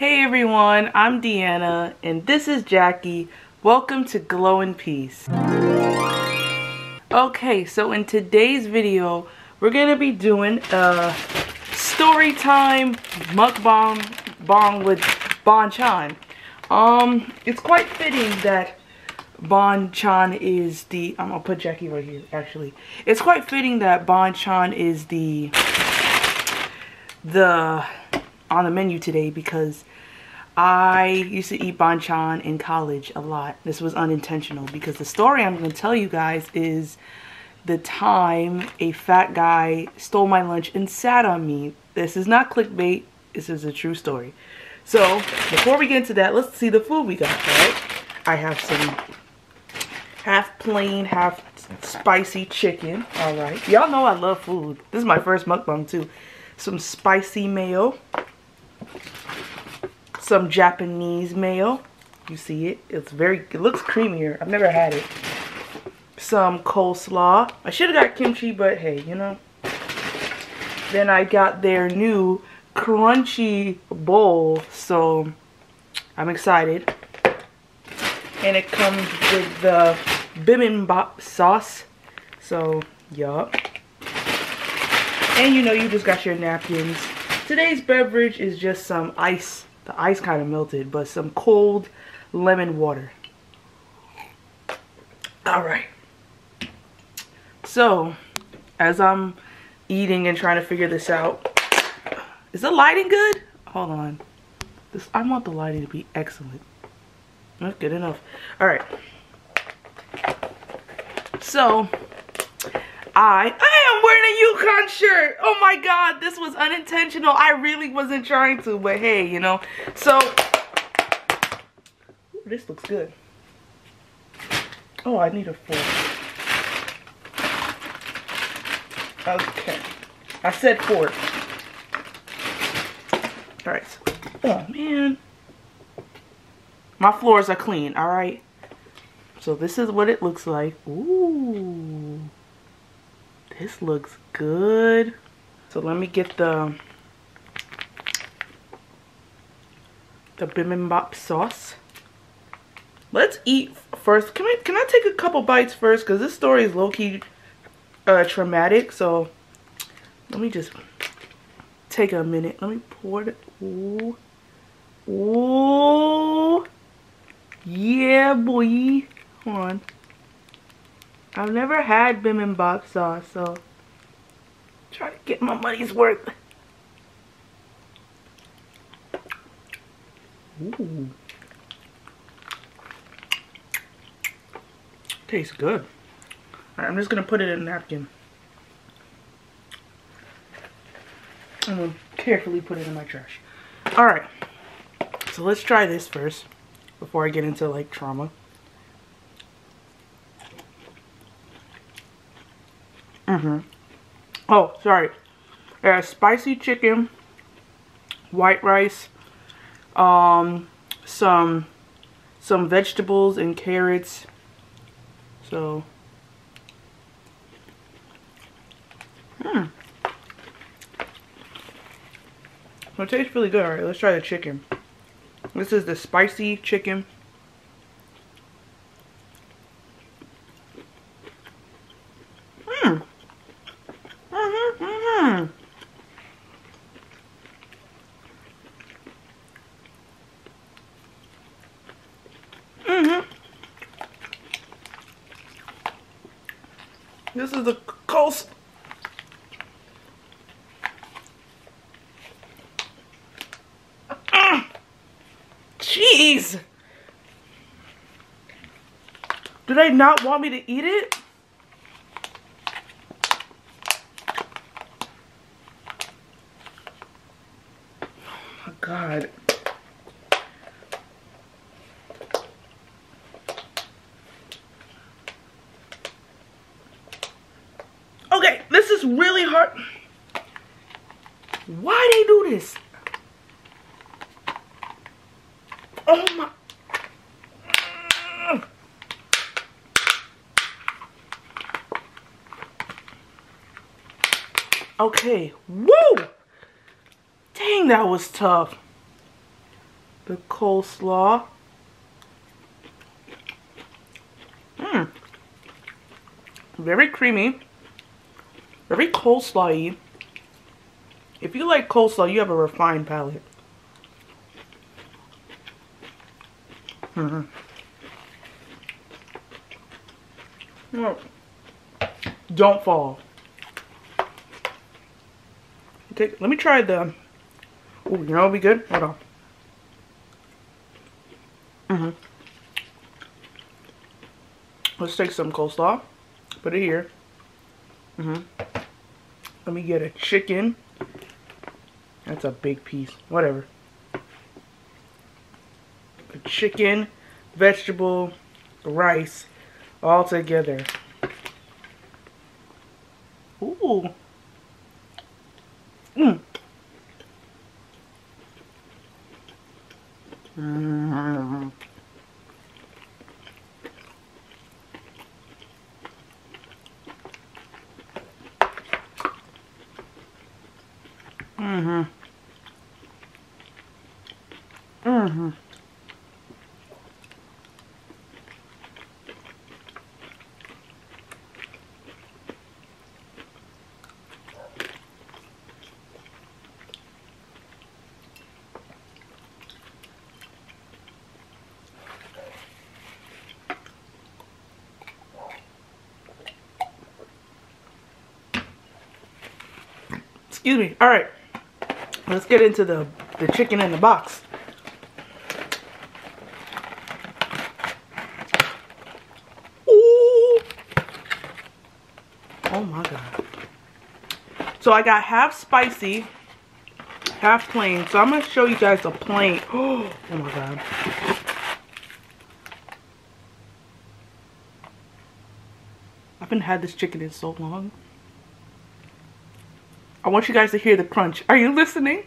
Hey everyone, I'm Deanna and this is Jackie. Welcome to Glow in Peace. Okay, so in today's video, we're gonna be doing a story time mukbang with Bonchan. It's quite fitting that Bonchan is the, I'm gonna put Jackie right here actually. It's quite fitting that Bonchan is the on the menu today because I used to eat Bonchan in college a lot. This was unintentional because the story I'm going to tell you guys is the time a fat guy stole my lunch and sat on me. This is not clickbait. This is a true story. So before we get into that, let's see the food we got. Alright, I have some half plain, half spicy chicken. Alright, y'all know I love food. This is my first mukbang too. Some spicy mayo. Some Japanese mayo. You see it? It looks creamier. I've never had it. Some coleslaw. I should have got kimchi, but hey, you know. Then I got their new crunchy bowl, so I'm excited. And it comes with the bibimbap sauce. So, yup. And you know, you just got your napkins. Today's beverage is just some ice. The ice kind of melted, but some cold lemon water. Alright. So, as I'm eating and trying to figure this out. Is the lighting good? Hold on. I want the lighting to be excellent. That's good enough. Alright. So, I am wearing a Yukon shirt. Oh my god, this was unintentional. I really wasn't trying to, but hey, you know. So, ooh, this looks good. Oh, I need a fork. Okay. I said fork. Alright. Oh, man. My floors are clean, alright? So this is what it looks like. Ooh. This looks good. So let me get the bibimbap sauce. Let's eat first. Can I take a couple bites first? Because this story is low-key traumatic. So let me just take a minute. Let me pour it. Ooh. Ooh. Yeah, boy. Hold on. I've never had bibimbap sauce, so try to get my money's worth. Ooh. Tastes good. Alright, I'm just gonna put it in a napkin. I'm gonna carefully put it in my trash. Alright. So let's try this first before I get into like trauma. Oh, sorry. Spicy chicken, white rice, some vegetables and carrots. So, so it tastes really good. All right, let's try the chicken. This is the spicy chicken. This is the coleslaw. Jeez! Do they not want me to eat it? Oh my god. Okay, this is really hard. Why they do this? Oh my. Okay. Woo! Dang, that was tough. the coleslaw. Very creamy. Very coleslaw-y. If you like coleslaw, you have a refined palate. Don't fall. Let me try the... Oh, you know what would be good? Hold on. Let's take some coleslaw. Put it here. Let me get a chicken. That's a big piece. Whatever. A chicken, vegetable, rice, all together. Ooh. Excuse me. All right, let's get into the chicken in the box. Ooh. Oh my God. So I got half spicy, half plain. So I'm gonna show you guys the plain. Oh my God. I haven't had this chicken in so long. I want you guys to hear the crunch. Are you listening?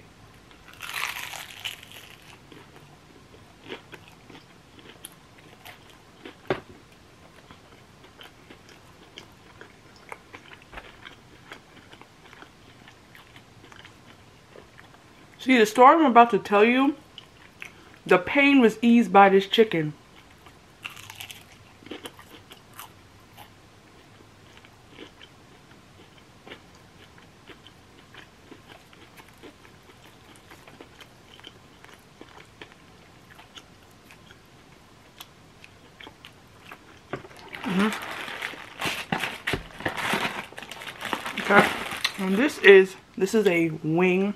See, the story I'm about to tell you, the pain was eased by this chicken. Okay, and this is a wing.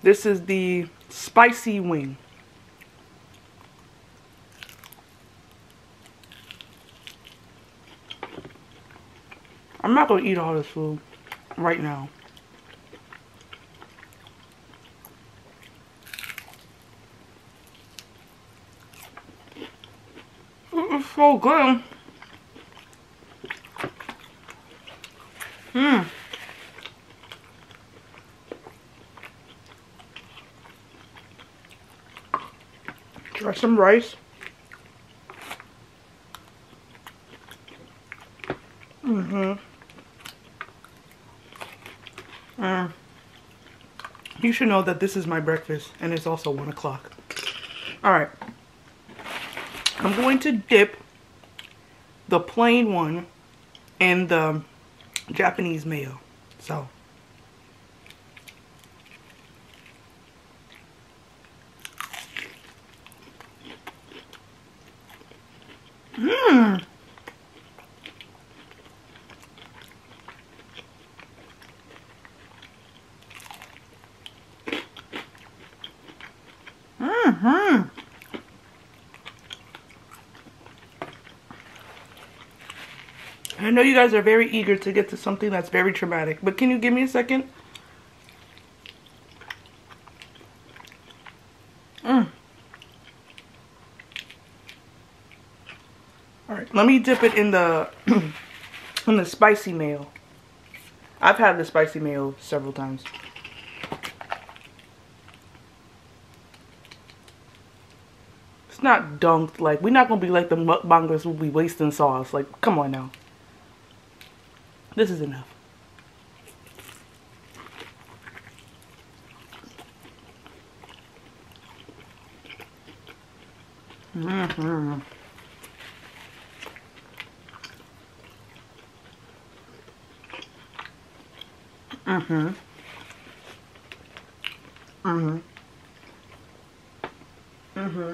This is the spicy wing. I'm not gonna eat all this food right now. It's so good. Try some rice. You should know that this is my breakfast and it's also 1 o'clock. Alright. I'm going to dip the plain one in the Japanese mayo. So. I know you guys are very eager to get to something that's very traumatic, but can you give me a second? Alright, let me dip it in the in the spicy mayo. I've had the spicy mayo several times. It's not dunked, like, we're not gonna be like the mukbangers who be wasting sauce. Like, come on now. This is enough. Mm-hmm. Mm-hmm. Mm-hmm. Mm-hmm.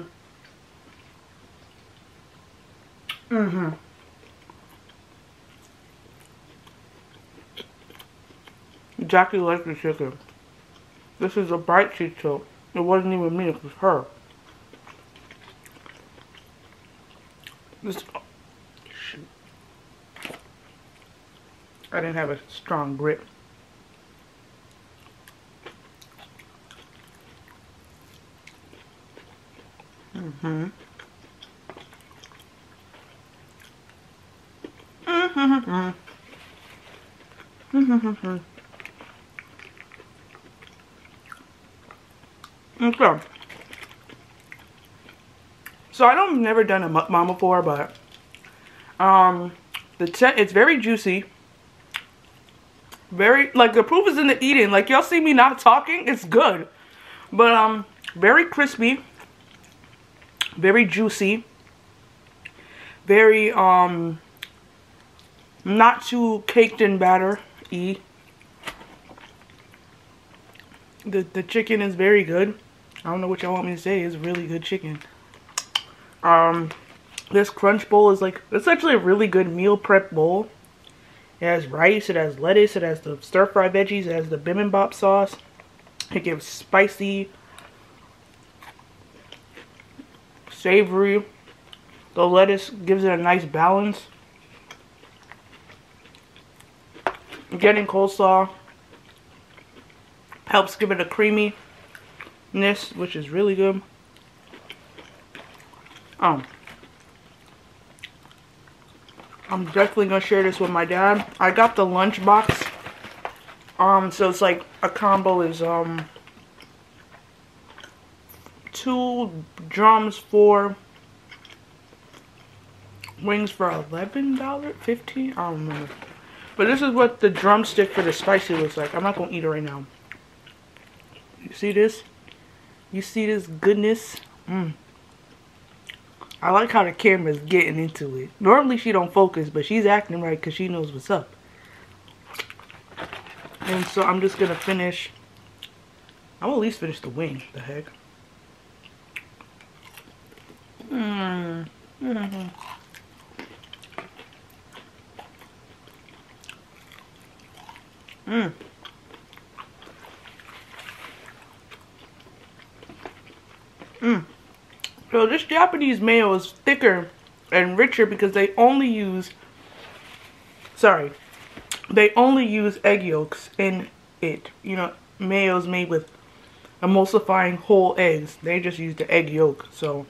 Mm-hmm. Exactly like the chicken. This is a bright cheese toast. It wasn't even me, it was her. This, oh, shoot. I didn't have a strong grip. Mm-hmm. Mm-hmm. Mm-hmm. Okay. So I don't never done a mukbang before, but it's very juicy. Very, like, the proof is in the eating. Like, y'all see me not talking, it's good. But very crispy, very juicy, very not too caked in batter-y. The chicken is very good. I don't know what y'all want me to say. It's really good chicken. This crunch bowl is like, it's actually a really good meal prep bowl. It has rice, it has lettuce, it has the stir-fry veggies, it has the bibimbap sauce. It gives spicy, savory. The lettuce gives it a nice balance. Getting coleslaw helps give it a creaminess, which is really good. I'm definitely gonna share this with my dad. I got the lunch box. So it's like a combo is 2 drums for wings for $11, $15, I don't remember. But this is what the drumstick for the spicy looks like. I'm not gonna eat it right now. You see this? You see this goodness? I like how the camera's getting into it. Normally she don't focus, but she's acting right because she knows what's up. And so I'm just gonna finish. I'll at least finish the wing. The heck. So this Japanese mayo is thicker and richer because they only use egg yolks in it. You know, mayo is made with emulsifying whole eggs. They just use the egg yolk, so.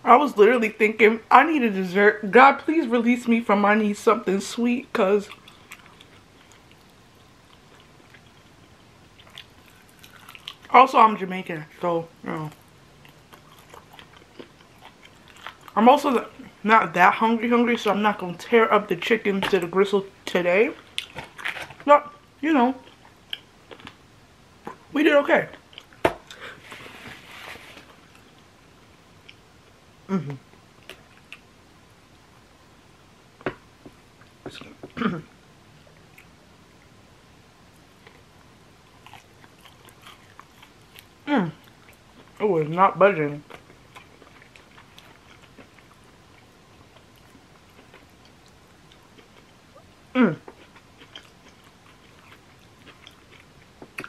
I was literally thinking, I need a dessert. God, please release me from I need something sweet, because also I'm Jamaican, so, you know. I'm also not that hungry, so I'm not going to tear up the chicken to the gristle today. But, you know, we did okay. It was not budging.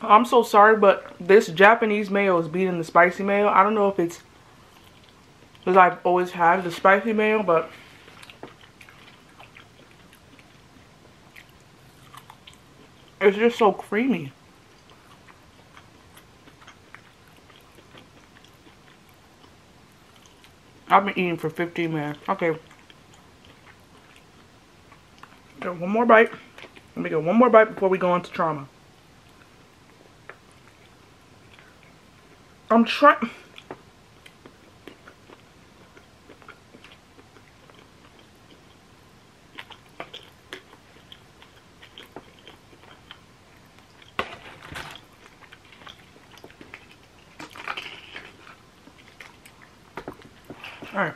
I'm so sorry, but this Japanese mayo is beating the spicy mayo. I don't know if it's because I've always had the spicy mayo, but it's just so creamy. I've been eating for 15 minutes. Okay. Okay, one more bite. Let me get one more bite before we go on to trauma. I'm trying. Alright.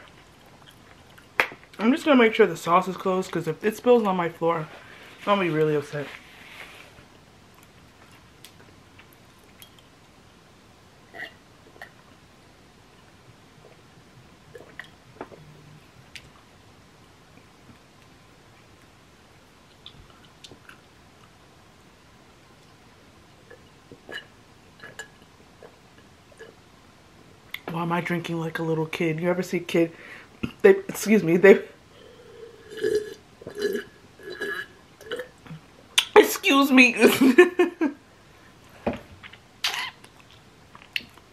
I'm just gonna make sure the sauce is closed, because if it spills on my floor, I'm gonna be really upset. Why am I drinking like a little kid? You ever see a kid? Excuse me, excuse me.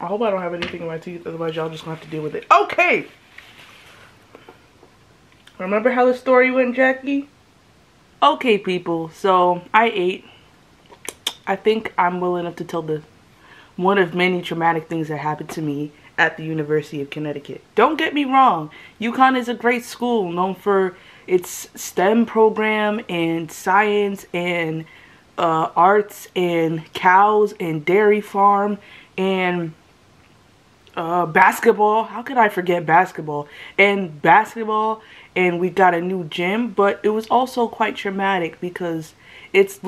I hope I don't have anything in my teeth, otherwise y'all just gonna have to deal with it. Okay. Remember how the story went, Jackie? Okay, people, so I ate. I think I'm well enough to tell one of many traumatic things that happened to me at the University of Connecticut. Don't get me wrong, UConn is a great school known for its STEM program and science and arts and cows and dairy farm and basketball. How could I forget basketball? And basketball, and we got a new gym, but it was also quite traumatic because it's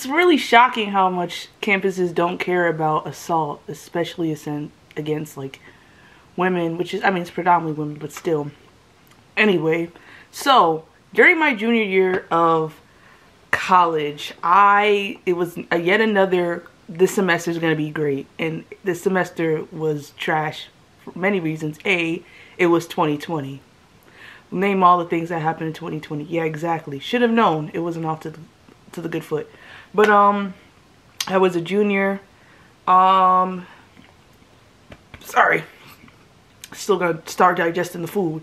really shocking how much campuses don't care about assault, especially against like women, which is, I mean, it's predominantly women, but still. Anyway, so during my junior year of college, it was yet another, this semester is going to be great, and this semester was trash for many reasons. A, it was 2020. Name all the things that happened in 2020. Yeah, exactly. Should have known it wasn't off to the good foot. But I was a junior. Sorry, still gonna start digesting the food.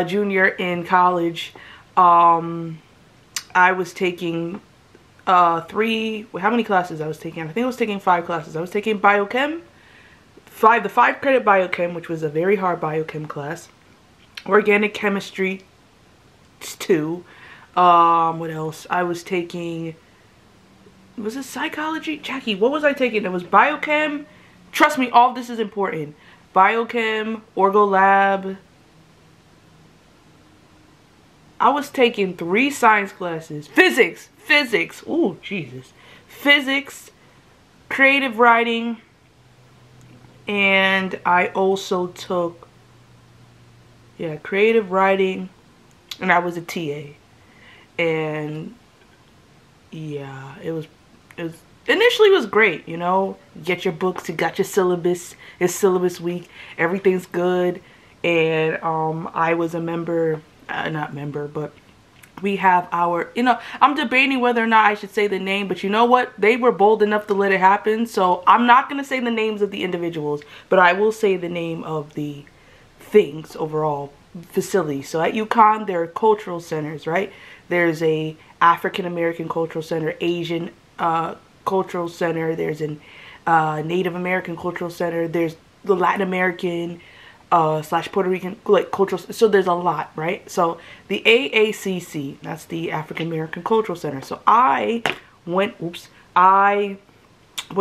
Junior in college. I was taking how many classes I was taking? I think I was taking 5 classes. I was taking biochem, the 5-credit biochem, which was a very hard biochem class. Organic chemistry 2. What else? I was taking, was it psychology? Jackie, what was I taking? It was biochem. Trust me, all of this is important. Biochem, Orgo Lab. I was taking 3 science classes. Physics. Oh, Jesus. Physics, creative writing, and I also took, yeah, creative writing, and I was a TA. And yeah, it was initially it was great, you know. You get your books, you got your syllabus, it's syllabus week, everything's good. And I was a member, not member, but we have our, you know, I'm debating whether or not I should say the name, but you know what, they were bold enough to let it happen, so I'm not going to say the names of the individuals, but I will say the name of the things, overall facilities. So at UConn, there are cultural centers, right? There's a African American cultural center, Asian cultural center, there's an Native American cultural center, there's the Latin American slash Puerto Rican, like, cultural, so there's a lot, right? So the AACC, that's the African American Cultural Center. So I would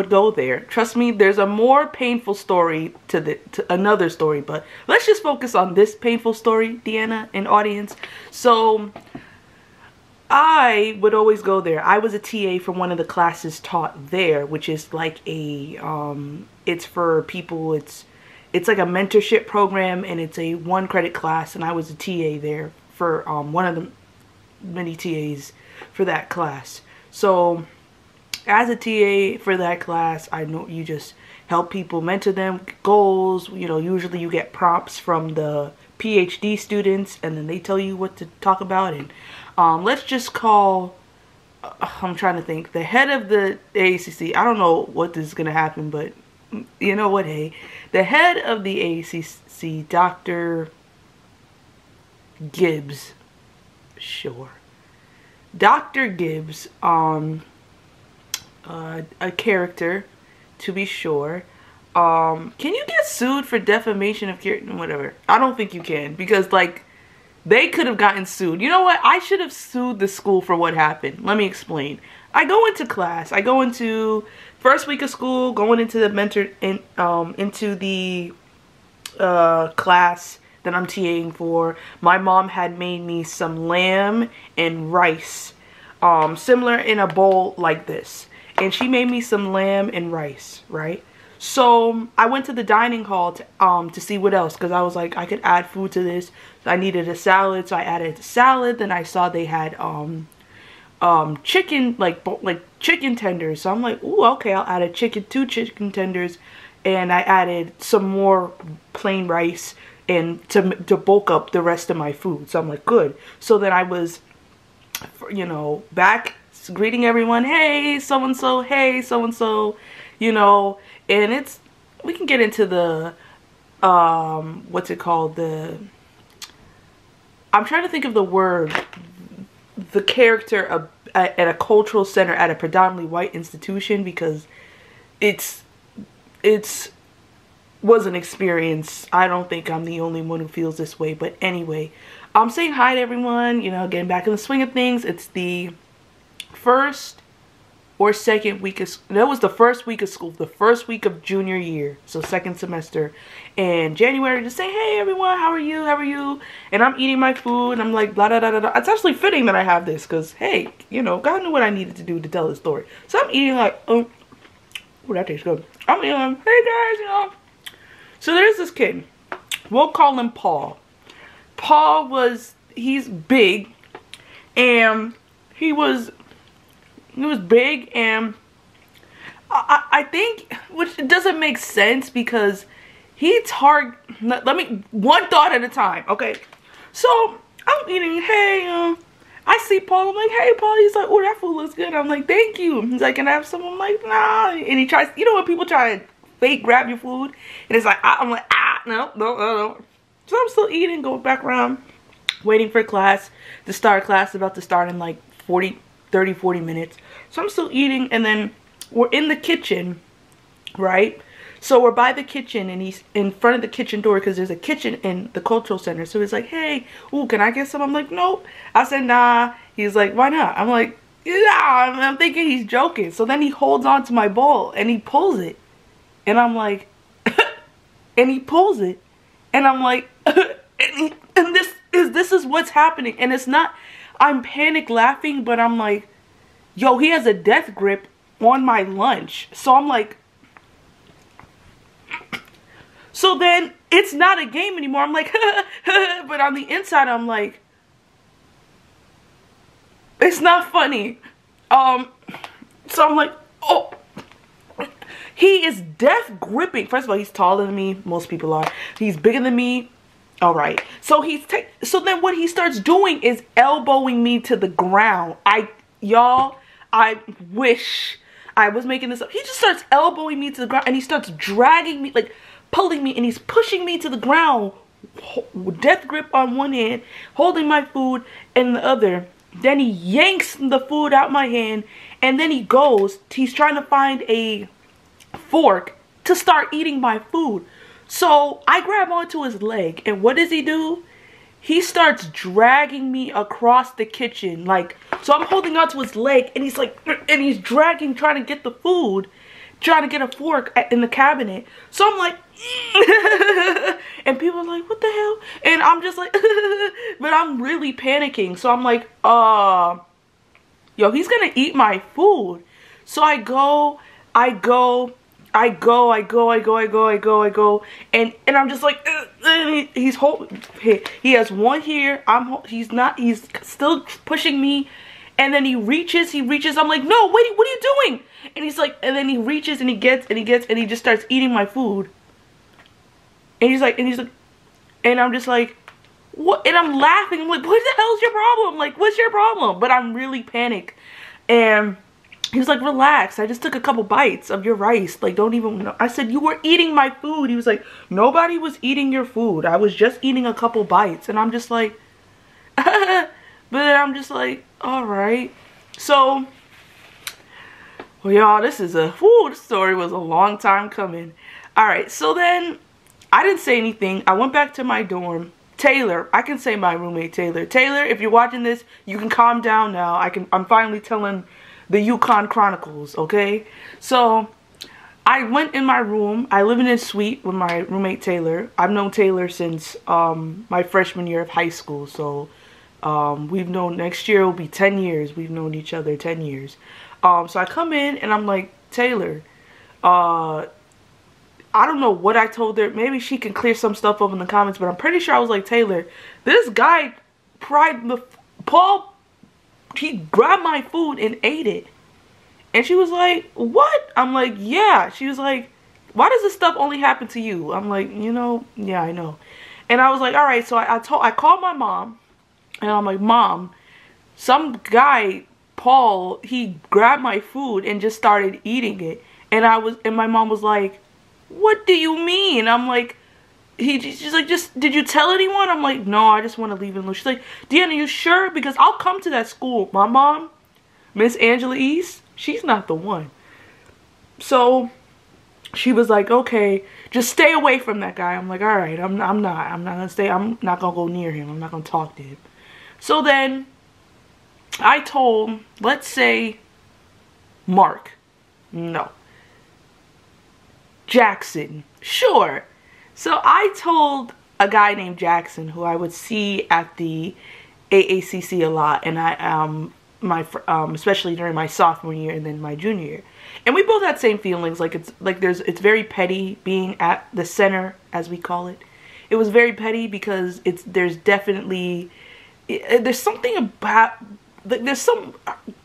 go there. Trust me, there's a more painful story to another story, but let's just focus on this painful story, Deanna and audience. So I would always go there. I was a TA for one of the classes taught there, which is like a it's for people, it's like a mentorship program, and it's a 1-credit class, and I was a TA there for one of the many TAs for that class. So as a TA for that class, I know you just help people, mentor them, goals, you know, usually you get prompts from the PhD students, and then they tell you what to talk about. And let's just call, I'm trying to think, the head of the AACC, I don't know what this is going to happen, but you know what, hey, the head of the AACC, Dr. Gibbs. Sure. Dr. Gibbs, a character, to be sure. Can you get sued for defamation of character? Whatever. I don't think you can, because like they could have gotten sued. You know what? I should have sued the school for what happened. Let me explain. I go into class. I go into first week of school, going into the into the class that I'm TAing for. My mom had made me some lamb and rice, similar in a bowl like this. And she made me some lamb and rice, right? So I went to the dining hall to see what else, because I was like, I could add food to this. So I needed a salad, so I added the salad. Then I saw they had chicken, like chicken tenders. So I'm like, ooh, okay, I'll add two chicken tenders, and I added some more plain rice and to bulk up the rest of my food. So I'm like, good. So then I was, you know, back greeting everyone, hey so and so, hey so and so, you know. And we can get into the what's it called, I'm trying to think of the word, the character at a cultural center at a predominantly white institution, because it was an experience. I don't think I'm the only one who feels this way, but anyway, I'm saying hi to everyone, you know, getting back in the swing of things. It's the first or second week of, that was the first week of school, the first week of junior year, so second semester, and January, to say, hey everyone, how are you, and I'm eating my food, and I'm like, blah, blah, blah, blah. It's actually fitting that I have this, because, hey, you know, God knew what I needed to do to tell the story. So I'm eating like, oh, that tastes good. I'm eating, hey guys, you know. So there's this kid, we'll call him Paul. Paul he's big, and he was big, and I think, which doesn't make sense, because let me, one thought at a time, okay? So I'm eating, hey, I see Paul, I'm like, hey Paul, he's like, oh, that food looks good. I'm like, thank you. He's like, can I have some? I'm like, nah. And he tries, you know when people try to fake grab your food, and it's like, I'm like, no. So I'm still eating, going back around, waiting for class to start. Class about to start in like 30, 40 minutes. So I'm still eating, and then we're in the kitchen, right? So we're by the kitchen, and he's in front of the kitchen door, because there's a kitchen in the cultural center. So he's like, hey, ooh, can I get some? I'm like, nope. I said, nah. He's like, why not? I'm like, yeah. I'm thinking he's joking. So then he holds on to my bowl, and he pulls it. And I'm like, and he pulls it. And I'm like, and this is what's happening. And it's not, I'm panic laughing, but I'm like, yo, he has a death grip on my lunch. So I'm like, so then it's not a game anymore. I'm like, but on the inside, I'm like, it's not funny. So I'm like, oh, he is death gripping. First of all, he's taller than me. Most people are. He's bigger than me. All right. So so then what he starts doing is elbowing me to the ground. Y'all, I wish I was making this up. He just starts elbowing me to the ground, and he starts dragging me, like pulling me, and he's pushing me to the ground. Death grip on one hand, holding my food in the other. Then he yanks the food out my hand, and then he's trying to find a fork to start eating my food. So I grab onto his leg, and what does he do? He starts dragging me across the kitchen. Like, so I'm holding onto his leg, and he's like, and he's dragging, trying to get the food, trying to get a fork in the cabinet. So I'm like, and people are like, what the hell? And I'm just like, but I'm really panicking. So I'm like, yo, he's gonna eat my food. So I go, and I'm just like, he has one here, he's still pushing me, and then he reaches, I'm like, no, wait, what are you doing? And he's like, and then he reaches, and he just starts eating my food. And he's like, and I'm just like, what? And I'm laughing, I'm like, what the hell's your problem? Like, what's your problem? But I'm really panicked. And he was like, relax, I just took a couple bites of your rice. Like, don't even know. I said, you were eating my food. He was like, nobody was eating your food. I was just eating a couple bites. And I'm just like, But then I'm just like, all right. So, well, y'all, this story was a long time coming. All right, so then I didn't say anything. I went back to my dorm. Taylor, I can say my roommate Taylor. Taylor, if you're watching this, you can calm down now. I'm finally telling the Yukon Chronicles, okay? So I went in my room. I live in a suite with my roommate Taylor. I've known Taylor since my freshman year of high school. So we've known, next year will be 10 years. We've known each other 10 years. So I come in and I'm like, Taylor, I don't know what I told her. Maybe she can clear some stuff up in the comments, but I'm pretty sure I was like, Taylor, this guy Paul, he grabbed my food and ate it. And she was like, what? I'm like, yeah. She was like, why does this stuff only happen to you? I'm like, you know, yeah, I know. And I was like, all right. So I called my mom and I'm like, Mom, some guy, Paul, he grabbed my food and just started eating it. And my mom was like, what do you mean? I'm like, she's like, did you tell anyone? I'm like, no, I just want to leave it alone. She's like, Deanna, you sure? Because I'll come to that school. My mom, Miss Angela East, she's not the one. So she was like, okay, just stay away from that guy. I'm like, all right, I'm not gonna stay. I'm not gonna go near him. I'm not gonna talk to him. So then I told, let's say, Mark. No. Jackson. Sure. So I told a guy named Jackson who I would see at the AACC a lot, and especially during my sophomore year and then my junior year. And we both had same feelings. Like it's very petty being at the center, as we call it. It was very petty because there's something about, like, there's some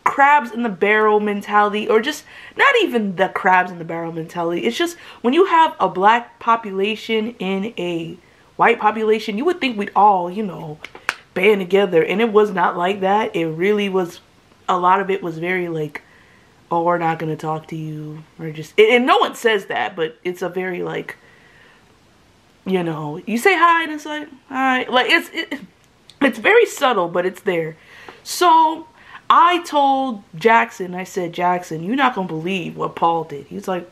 crabs in the barrel mentality, or just not even the crabs in the barrel mentality. It's just when you have a black population in a white population, you would think we'd all, you know, band together. And it was not like that. It really was, a lot of it was very like, oh, we're not going to talk to you. Or just, and no one says that, but it's a very like, you know, you say hi and it's like, hi. Like it's very subtle, but it's there. So I told Jackson, I said, Jackson, you're not going to believe what Paul did. He was like,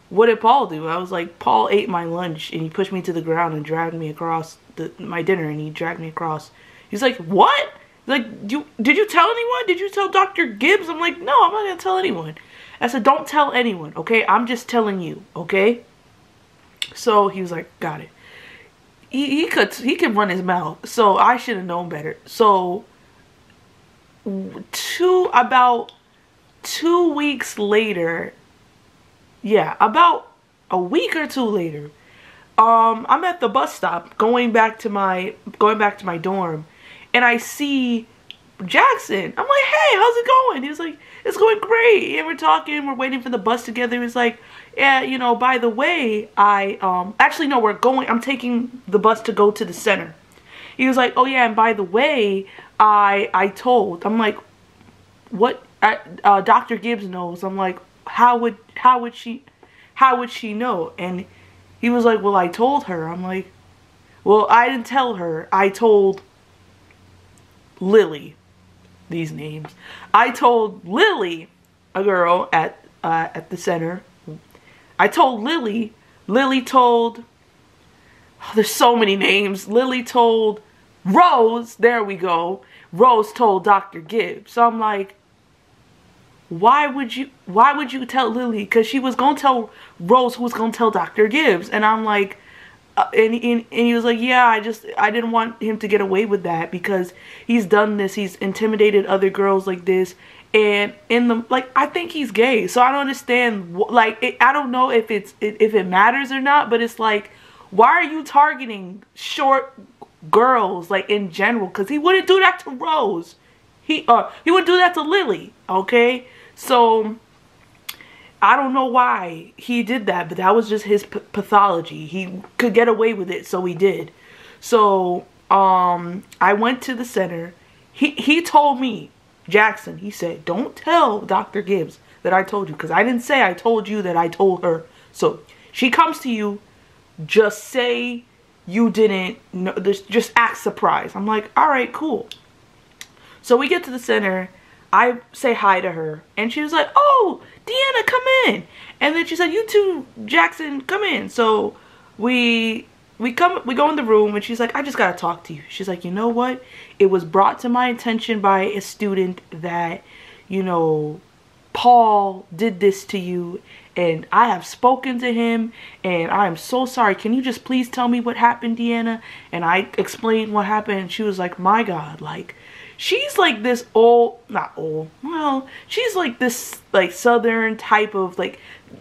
what did Paul do? I was like, Paul ate my lunch and he pushed me to the ground and dragged me across my dinner, and he dragged me across. He's like, what? Like, did you tell anyone? Did you tell Dr. Gibbs? I'm like, no, I'm not going to tell anyone. I said, don't tell anyone, okay? I'm just telling you, okay? So he was like, got it. He could run his mouth, so I should have known better. So about 2 weeks later, yeah, about a week or two later, I'm at the bus stop going back to my dorm, and I see Jackson. I'm like, hey, how's it going? He was like, it's going great. And we're talking, we're waiting for the bus together. He was like, yeah, you know, by the way, actually no, I'm taking the bus to go to the center. He was like, oh yeah, and by the way, I'm like, what? Dr. Gibbs knows. I'm like, how would she know? And he was like, well, I told her. I'm like, well, I didn't tell her. I told Lily. These names. I told Lily, a girl at the center. I told Lily. Lily told, oh, there's so many names. Lily told Rose. There we go. Rose told Dr. Gibbs. So I'm like, why would you tell Lily? Because she was going to tell Rose, who was going to tell Dr. Gibbs. And I'm like, and he was like, yeah, I didn't want him to get away with that because he's done this. He's intimidated other girls like this. And I think he's gay. So I don't understand, like, I don't know if it matters or not, but it's like, why are you targeting short girls, like, in general? Because he wouldn't do that to Rose. He would do that to Lily, okay? So I don't know why he did that, but that was just his pathology. He could get away with it, so he did. So I went to the center. He told me, Jackson, he said, don't tell Dr. Gibbs that I told you, because I didn't say I told you that I told her. So she comes to you, just say you didn't know, just act surprised. I'm like, all right, cool. So we get to the center. I say hi to her, and she was like, "Oh, Deanna, come in." And then she said, "You too, Jackson, come in." So we go in the room, and she's like, "I just gotta talk to you." She's like, "You know what? It was brought to my attention by a student that, you know, Paul did this to you, and I have spoken to him, and I am so sorry. Can you just please tell me what happened, Deanna?" And I explained what happened, and she was like, "My God, like, she's like this not old, well, she's like this, like, southern type of, like,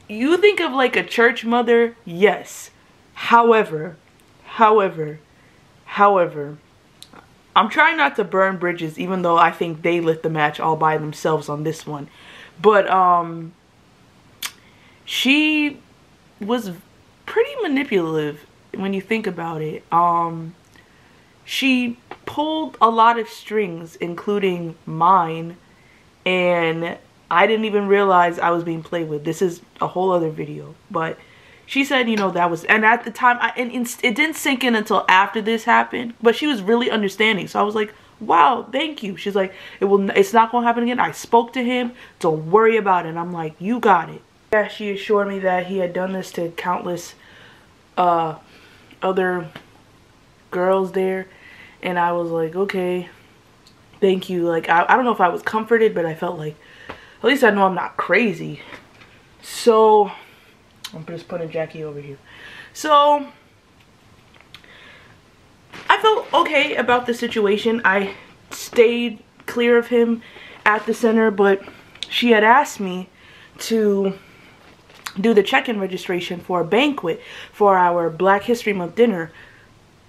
you think of like a church mother, yes. However, I'm trying not to burn bridges, even though I think they lit the match all by themselves on this one. But, she was pretty manipulative when you think about it. She pulled a lot of strings, including mine, and I didn't even realize I was being played with. This is a whole other video, but she said, you know, that was, and at the time, it didn't sink in until after this happened, but she was really understanding. So I was like, wow, thank you. She's like, it's not gonna happen again. I spoke to him, don't worry about it. And I'm like, you got it. Yeah, she assured me that he had done this to countless other girls there, and I was like, okay, thank you. Like, I don't know if I was comforted, but I felt like, at least I know I'm not crazy. So I'm just putting Jackie over here. So I felt okay about the situation. I stayed clear of him at the center, but she had asked me to do the check-in registration for a banquet for our Black History Month dinner.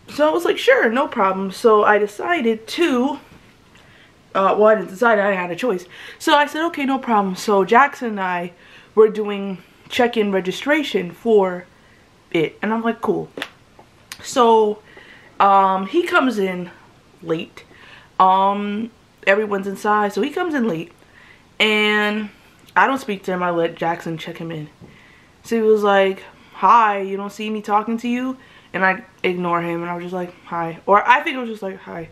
So I was like, sure, no problem. So I decided to, well, I didn't decide, I had a choice. So I said, okay, no problem. So Jackson and I were doing check-in registration for it. And I'm like, cool. So he comes in late. Everyone's inside, so he comes in late. And I don't speak to him. I let Jackson check him in. So he was like, hi, you don't see me talking to you? And I ignore him, and I was just like, hi. Or I think it was just like, hi.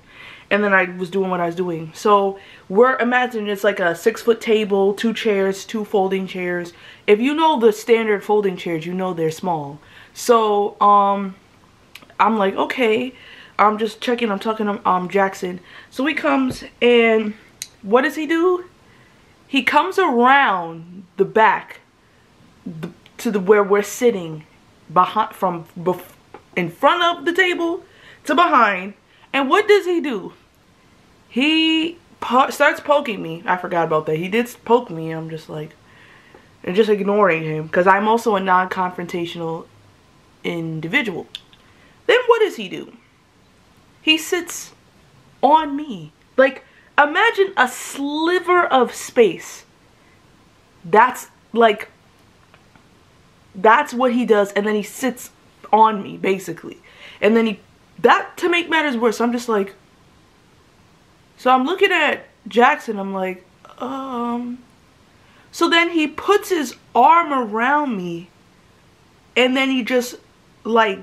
And then I was doing what I was doing. So imagine it's like a 6-foot table, 2 chairs, 2 folding chairs. If you know the standard folding chairs, you know they're small. So I'm like, okay, I'm just checking, I'm talking to Jackson. So he comes, and what does he do? He comes around the back to where we're sitting, in front of the table to behind. And what does he do? He starts poking me. I forgot about that. He did poke me. I'm just like, and just ignoring him, because I'm also a non-confrontational individual. Then what does he do? He sits on me. Like, imagine a sliver of space. That's like, that's what he does. And then he sits on me, basically. And then to make matters worse, I'm just like, so I'm looking at Jackson, I'm like, so then he puts his arm around me, and then he just like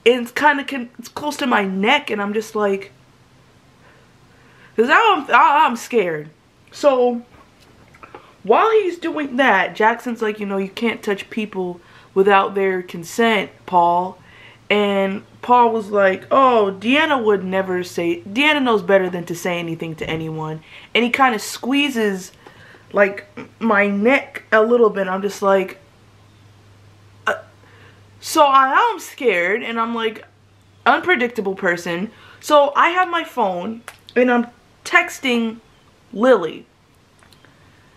it's kind of, it's close to my neck, and I'm just like, because I'm scared. So while he's doing that, Jackson's like, you know, you can't touch people without their consent, Paul. And Paul was like, oh, Deanna would never say, Deanna knows better than to say anything to anyone. And he kind of squeezes like my neck a little bit. I'm just like, so I'm scared, and I'm like, unpredictable person. So I have my phone, and I'm texting Lily,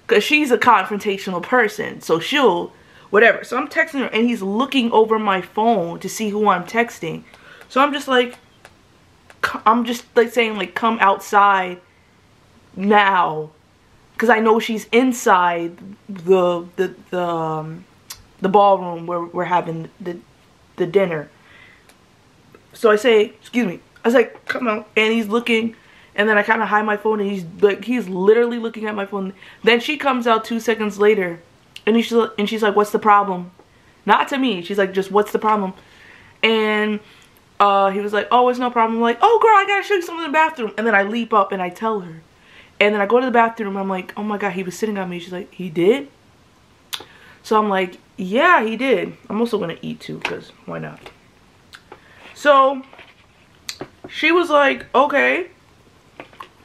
because she's a confrontational person, so she'll whatever. So I'm texting her, and he's looking over my phone to see who I'm texting. So I'm just like saying like, come outside now, because I know she's inside the ballroom where we're having the dinner. So I say, excuse me. I was like, come out, and he's looking, and then I kind of hide my phone, and he's literally looking at my phone. Then she comes out 2 seconds later, and she's like, what's the problem? Not to me. She's like, just what's the problem? And he was like, oh, it's no problem. I'm like, oh girl, I gotta show you something in the bathroom. And then I leap up and I tell her. And then I go to the bathroom. I'm like, oh my God, he was sitting on me. She's like, he did? So I'm like, yeah, he did. I'm also gonna eat too, because why not? So she was like, okay,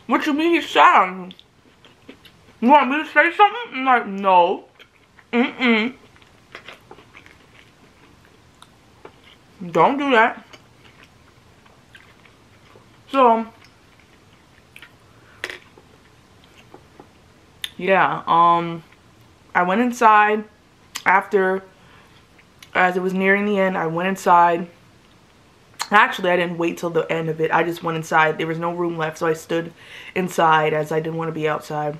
what you mean he sat on you? You want me to say something? I'm like, no. Don't do that. So yeah, I went inside after, as it was nearing the end. I went inside. Actually, I didn't wait till the end of it. I just went inside. There was no room left, so I stood inside as I didn't want to be outside.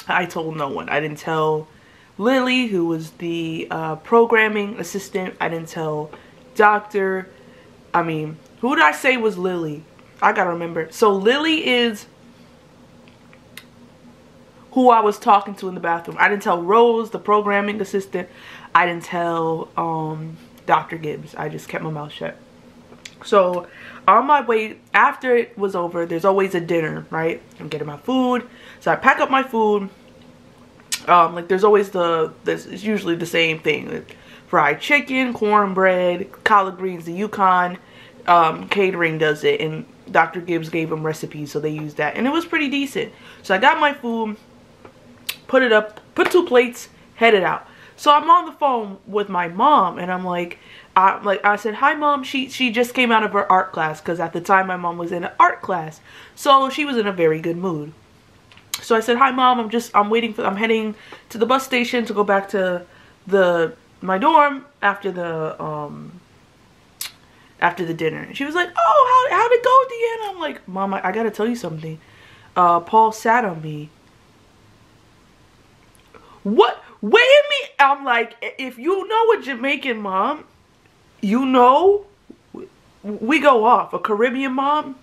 I told no one. I didn't tell Lily, who was the programming assistant. I didn't tell Dr. Who did I say was Lily? I gotta remember. So Lily is who I was talking to in the bathroom. I didn't tell Rose, the programming assistant. I didn't tell Dr. Gibbs. I just kept my mouth shut. So on my way, after it was over, there's always a dinner, right? I'm getting my food. So I pack up my food. Like there's always it's usually the same thing. Like fried chicken, cornbread, collard greens, the Yukon catering does it. And Dr. Gibbs gave them recipes, so they used that. And it was pretty decent. So I got my food, put it up, put 2 plates, headed out. So I'm on the phone with my mom, and I'm like, I said, hi mom. She just came out of her art class, because at the time my mom was in an art class, so she was in a very good mood. So I said, hi mom, I'm heading to the bus station to go back to my dorm after the dinner. And she was like, oh, how'd it go, Deanna? I'm like, mom, I gotta tell you something. Paul sat on me. What? Wait a minute. I'm like, if you know a Jamaican mom, you know we go off. A Caribbean mom,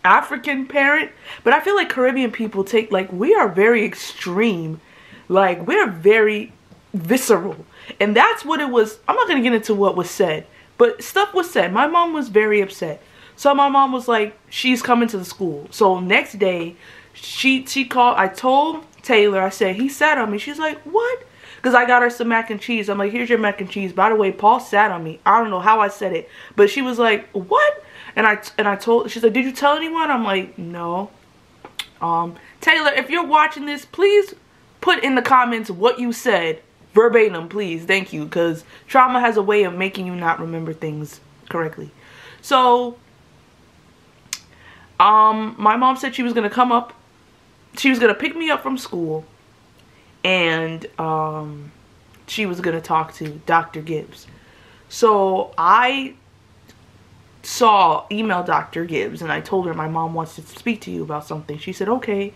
African parent. But I feel like Caribbean people we are very extreme. Like, we're very visceral. And that's what it was. I'm not going to get into what was said, but stuff was said. My mom was very upset. So my mom was like, she's coming to the school. So next day, she called. I told Taylor, I said, he sat on me. She's like, what? Because I got her some mac and cheese. I'm like, here's your mac and cheese. By the way, Paul sat on me. I don't know how I said it, but she was like, what? And I told, she's like, did you tell anyone? I'm like, no. Taylor, if you're watching this, please put in the comments what you said verbatim, please. Thank you, because trauma has a way of making you not remember things correctly. So my mom said she was gonna come up. She was gonna pick me up from school, and she was gonna talk to Dr. Gibbs. So I emailed Dr. Gibbs, and I told her my mom wants to speak to you about something. She said, okay.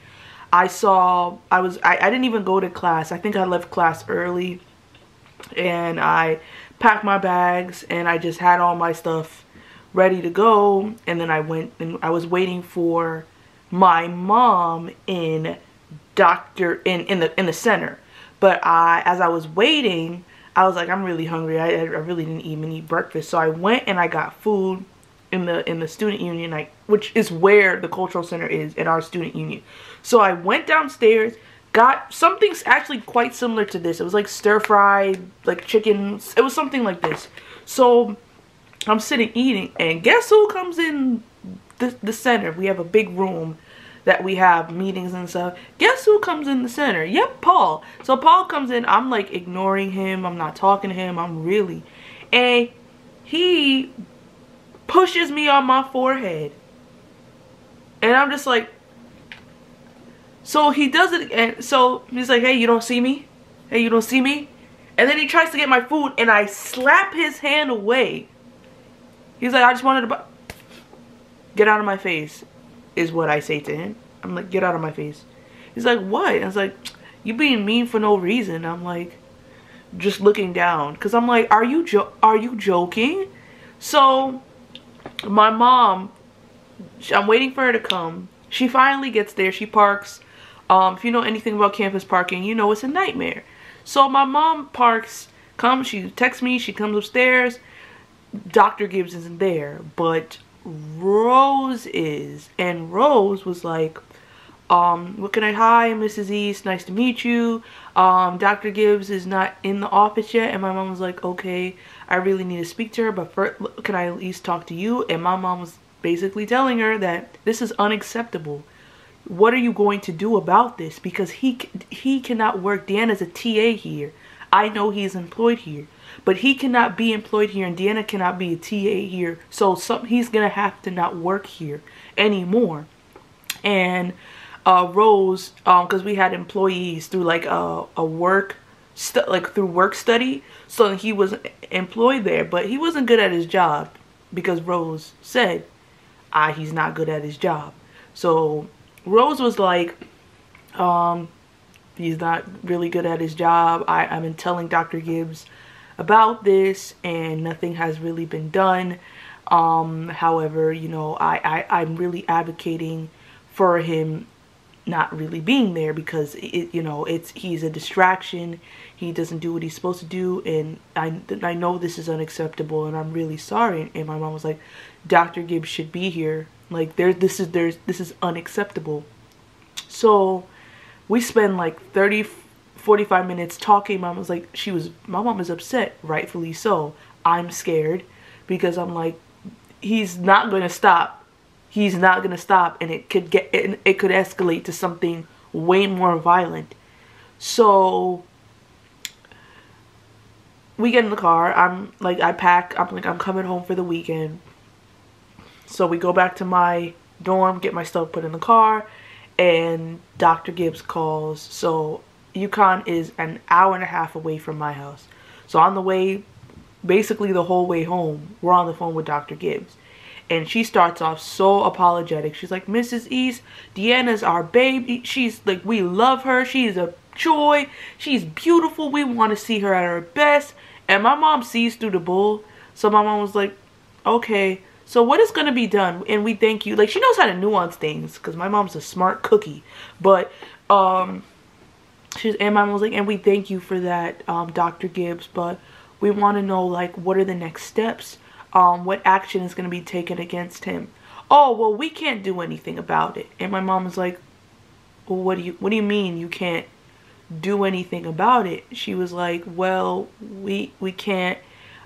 I didn't even go to class. I think I left class early, and I packed my bags, and I just had all my stuff ready to go. And then I went, and I was waiting for my mom in the center. But as I was waiting, I was like, I'm really hungry. I really didn't even eat breakfast. So I went and I got food in the student union, which is where the cultural center is, in our student union. So I went downstairs, got something actually quite similar to this. It was like stir-fried, like chicken. It was something like this. So I'm sitting eating, and guess who comes in the center? We have a big room that we have meetings and stuff. Guess who comes in the center? Yep, Paul. So Paul comes in. I'm like ignoring him. I'm not talking to him. And he pushes me on my forehead. And I'm just like, so he does it, and so he's like, hey, you don't see me? Hey, you don't see me? And then he tries to get my food, and I slap his hand away. He's like, I just wanted to get out of my face, is what I say to him. I'm like, get out of my face. He's like, what? I was like, you being mean for no reason. I'm like, just looking down, because I'm like, are you joking? So my mom, I'm waiting for her to come. She finally gets there. She parks. If you know anything about campus parking, you know it's a nightmare. So my mom parks, she texts me, she comes upstairs. Dr. Gibbs isn't there, but Rose is. And Rose was like, what can hi, Mrs. East, nice to meet you. Dr. Gibbs is not in the office yet. And my mom was like, okay, I really need to speak to her, but first, can I at least talk to you? And my mom was basically telling her that this is unacceptable. What are you going to do about this? Because he cannot work. Deanna's a TA here. I know he's employed here, but he cannot be employed here, and Deanna cannot be a TA here. So he's gonna have to not work here anymore. And Rose, because we had employees through like a work through work study, so he was employed there, but he wasn't good at his job because Rose said he's not good at his job. So Rose was like, he's not really good at his job. I've been telling Dr. Gibbs about this and nothing has really been done. However, you know, I'm really advocating for him not really being there because he's a distraction. He doesn't do what he's supposed to do, and I know this is unacceptable, and I'm really sorry. And my mom was like, Dr. Gibbs should be here. Like this is unacceptable. So we spend like 30-45 minutes talking. My mom is upset, rightfully so. I'm scared because I'm like, he's not gonna stop. He's not gonna stop, and it could escalate to something way more violent. So we get in the car. I pack. I'm coming home for the weekend. So we go back to my dorm, get my stuff put in the car, and Dr. Gibbs calls. So UConn is an hour and a half away from my house. So on the way, basically the whole way home, we're on the phone with Dr. Gibbs. And she starts off so apologetic. She's like, Mrs. East, Deanna's our baby. She's like, we love her. She's a joy. She's beautiful. We want to see her at her best. And my mom sees through the bull. So my mom was like, okay, so what is going to be done? And we thank you. Like, she knows how to nuance things because my mom's a smart cookie. But and my mom was like, and we thank you for that, Dr. Gibbs. But we want to know, like, what are the next steps? What action is going to be taken against him? Oh, well, we can't do anything about it. And my mom was like, well, what do you mean you can't do anything about it? She was like, well, we can't.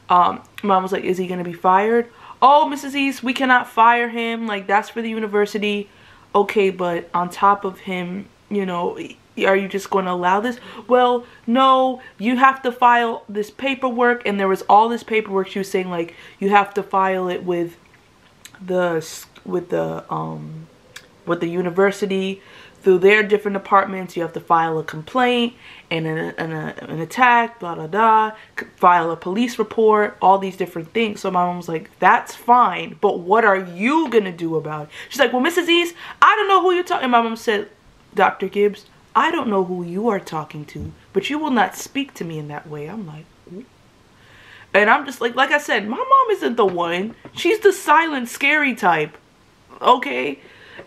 Mom was like, is he going to be fired? Oh, Mrs. East, we cannot fire him. Like, that's for the university. Okay, but on top of him, you know, are you just going to allow this? Well, no, you have to file this paperwork. And there was all this paperwork. She was saying, like, you have to file it with the university through their different departments. You have to file a complaint and an attack, blah, blah, blah, file a police report, all these different things. So my mom was like, that's fine, but what are you going to do about it? She's like, well, Mrs. East, I don't know who you're talking. And my mom said, Dr. Gibbs, I don't know who you are talking to, but you will not speak to me in that way. I'm like, ooh. And I'm just like I said, my mom isn't the one. She's the silent, scary type. Okay?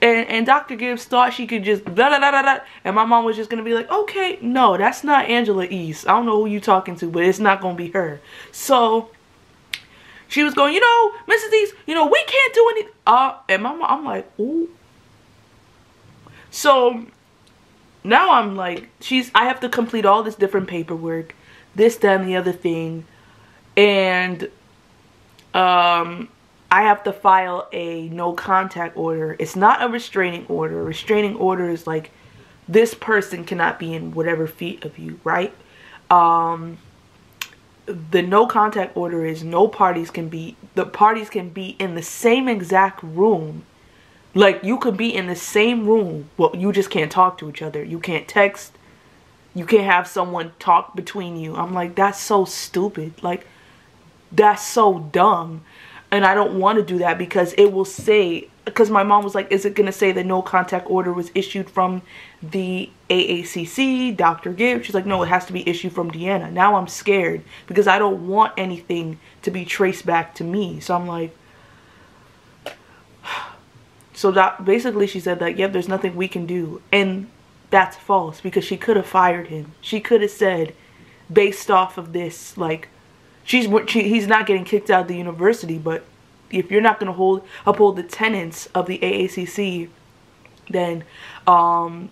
And Dr. Gibbs thought she could just blah, blah, blah, blah, blah, and my mom was just going to be like, okay, no, that's not Angela East. I don't know who you talking to, but it's not going to be her. So she was going, you know, Mrs. East, you know, we can't do anything. And my mom, I'm like, ooh. So now I'm like, I have to complete all this different paperwork, this, that, and the other thing. And I have to file a no contact order. It's not a restraining order. A restraining order is like, this person cannot be in whatever feet of you, right? The no contact order is the parties can be in the same exact room. Like, you could be in the same room, well, you just can't talk to each other. You can't text. You can't have someone talk between you. I'm like, that's so stupid. Like, that's so dumb. And I don't want to do that because it will say, because my mom was like, is it going to say the no contact order was issued from the AACC, Dr. Gibbs? She's like, no, it has to be issued from Deanna. Now I'm scared because I don't want anything to be traced back to me. So I'm like, so that basically she said that, yep, there's nothing we can do. And that's false because she could have fired him. She could have said, based off of this, like, he's not getting kicked out of the university, but if you're not going to uphold the tenets of the AACC, then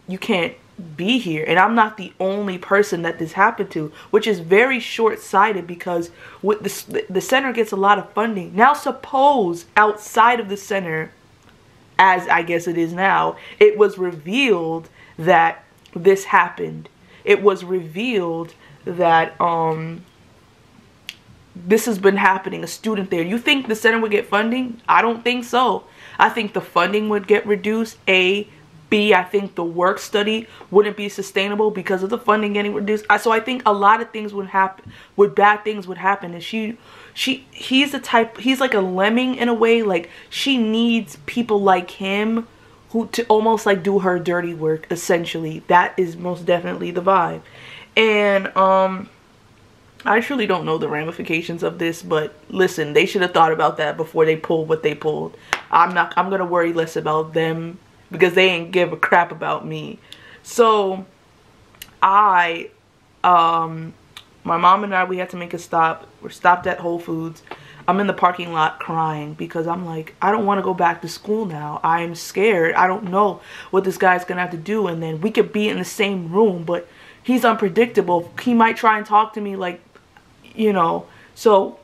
you can't be here. And I'm not the only person that this happened to, which is very short-sighted, because with the center gets a lot of funding. Now suppose outside of the center, as I guess it is now, it was revealed that this happened. It was revealed that this has been happening, a student there. You think the center would get funding? I don't think so. I think the funding would get reduced, A. B, I think the work study wouldn't be sustainable because of the funding getting reduced. So I think a lot of things would happen, bad things would happen. And he's the type, he's like a lemming in a way. Like, she needs people like him to almost like do her dirty work, essentially. That is most definitely the vibe. And I truly don't know the ramifications of this, but listen, they should have thought about that before they pulled what they pulled. I'm gonna worry less about them, because they ain't give a crap about me. So my mom and I, we had to make a stop. We're stopped at Whole Foods. I'm in the parking lot crying because I'm like, I don't want to go back to school now. I'm scared. I don't know what this guy's gonna have to do. And then we could be in the same room, but he's unpredictable. He might try and talk to me, like, you know. So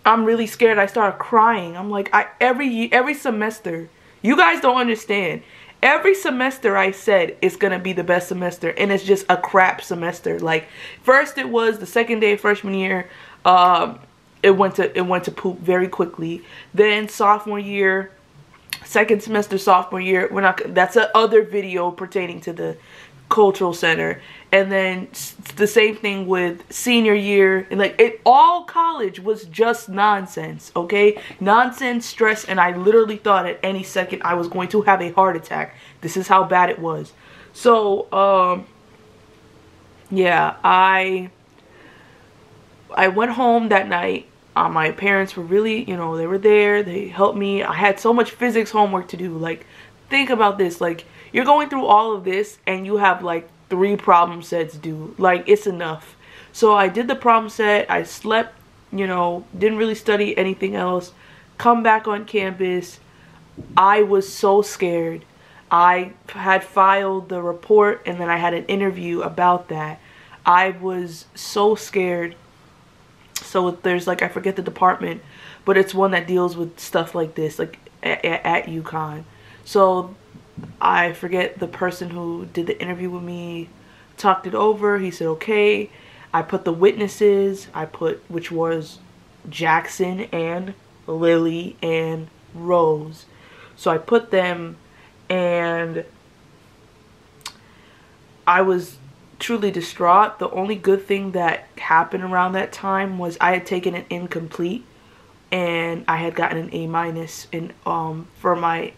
I'm really scared. I started crying. I'm like, every semester, you guys don't understand. Every semester I said it's going to be the best semester, and it's just a crap semester. Like, first it was the second day of freshman year. It went to poop very quickly. Then sophomore year, second semester sophomore year, that's a other video pertaining to the cultural center. And then the same thing with senior year, and like all college was just nonsense, okay? Nonsense, stress, and I literally thought at any second I was going to have a heart attack. This is how bad it was. So yeah, I went home that night. My parents were really, you know, they were there. They helped me. I had so much physics homework to do. Like, think about this. Like, you're going through all of this and you have like 3 problem sets due. Like, it's enough. So I did the problem set. I slept, you know, didn't really study anything else. Come back on campus. I was so scared. I had filed the report and then I had an interview about that. I was so scared. So there's like, I forget the department, but it's one that deals with stuff like this, like at UConn. So I forget the person who did the interview with me, talked it over. He said, okay. I put the witnesses, which was Jackson and Lily and Rose. So I put them, and I was truly distraught. The only good thing that happened around that time was I had taken an incomplete, and I had gotten an A-, and for my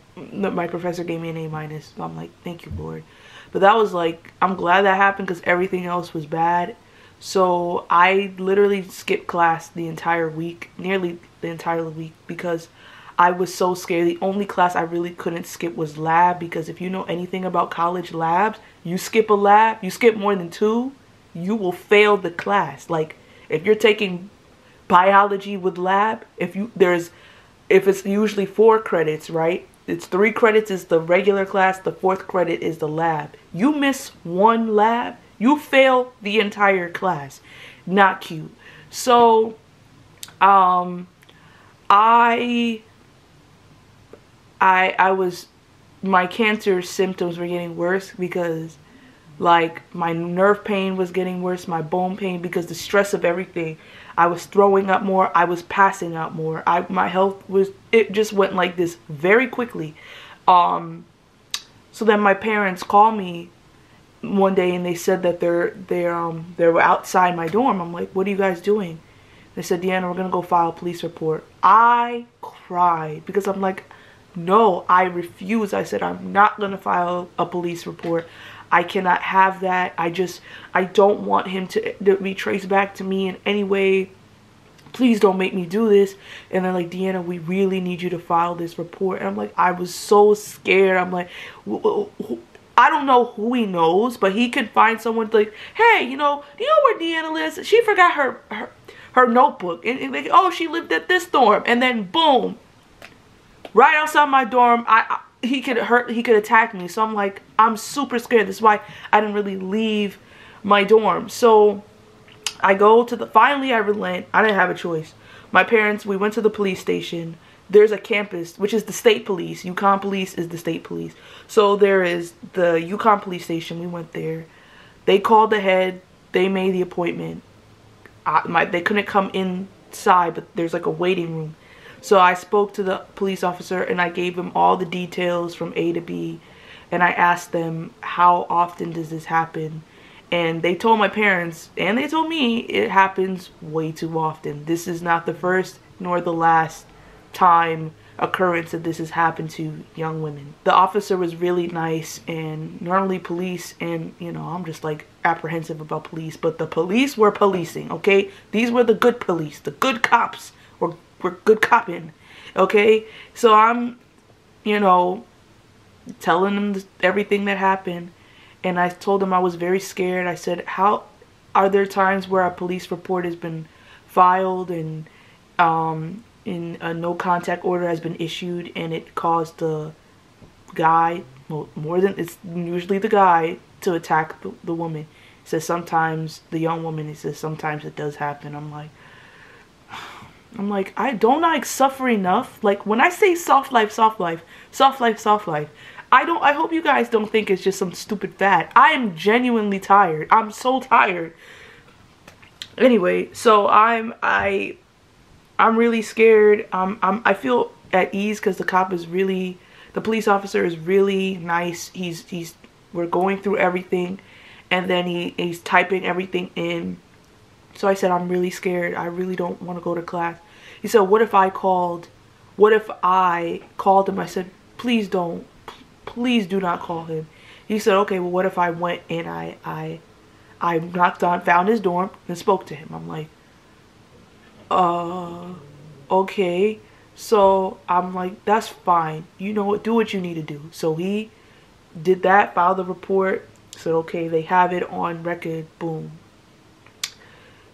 professor gave me an A-. So I'm like, thank you, Lord. But that was like, I'm glad that happened because everything else was bad. So I literally skipped class the entire week, nearly the entire week, because I was so scared. The only class I really couldn't skip was lab, because if you know anything about college labs, you skip a lab, you skip more than 2, you will fail the class. Like, if you're taking biology with lab, if it's usually 4 credits, right? It's 3 credits is the regular class, the 4th credit is the lab. You miss 1 lab, you fail the entire class. Not cute. So my cancer symptoms were getting worse, because like my nerve pain was getting worse, my bone pain, because the stress of everything. I was throwing up more, I was passing out more. My health it just went like this very quickly. So then my parents called me one day and they said that they were outside my dorm. I'm like, what are you guys doing? They said, Deanna, we're gonna go file a police report. I cried because I'm like, no, I refuse. I said, I'm not gonna file a police report. I cannot have that. I don't want him to be traced back to me in any way. Please don't make me do this. And they're like, Deanna, we really need you to file this report. And I'm like, I was so scared. I'm like, I don't know who he knows, but he could find someone like, hey, you know where Deanna lives? She forgot her notebook. And like, oh, she lived at this dorm. And then boom, right outside my dorm, he could attack me. So I'm like, I'm super scared. This is why I didn't really leave my dorm. So I go to finally I relent. I didn't have a choice. My parents, we went to the police station. There's a campus, which is the state police. Yukon police is the state police. So there is the Yukon police station. We went there. They called ahead. They made the appointment. They couldn't come inside, but there's like a waiting room. So I spoke to the police officer and I gave him all the details from A to B. And I asked them, how often does this happen? And they told my parents, and they told me, it happens way too often. This is not the first nor the last time occurrence that this has happened to young women. The officer was really nice, and normally police, and you know, I'm just like apprehensive about police, but the police were policing, okay? These were the good police, the good cops were good copping, okay? So I'm, you know, telling them everything that happened. And I told him I was very scared. I said, how are there times where a police report has been filed and a no contact order has been issued and it caused the guy, well, it's usually the guy, to attack the woman? He says sometimes, the young woman, he says sometimes it does happen. I'm like, I don't suffer enough. Like when I say soft life, soft life, soft life, soft life, I hope you guys don't think it's just some stupid fad. I am genuinely tired. I'm so tired. Anyway, so I'm really scared. I feel at ease because the police officer is really nice. We're going through everything, and then he's typing everything in. So I said, I'm really scared. I really don't want to go to class. He said, what if I called him? I said, please don't. Please do not call him. He said, okay, well, what if I went and I knocked on, found his dorm and spoke to him? I'm like, okay. So I'm like, that's fine. You know what? Do what you need to do. So he did that, filed the report, said, okay, they have it on record, boom.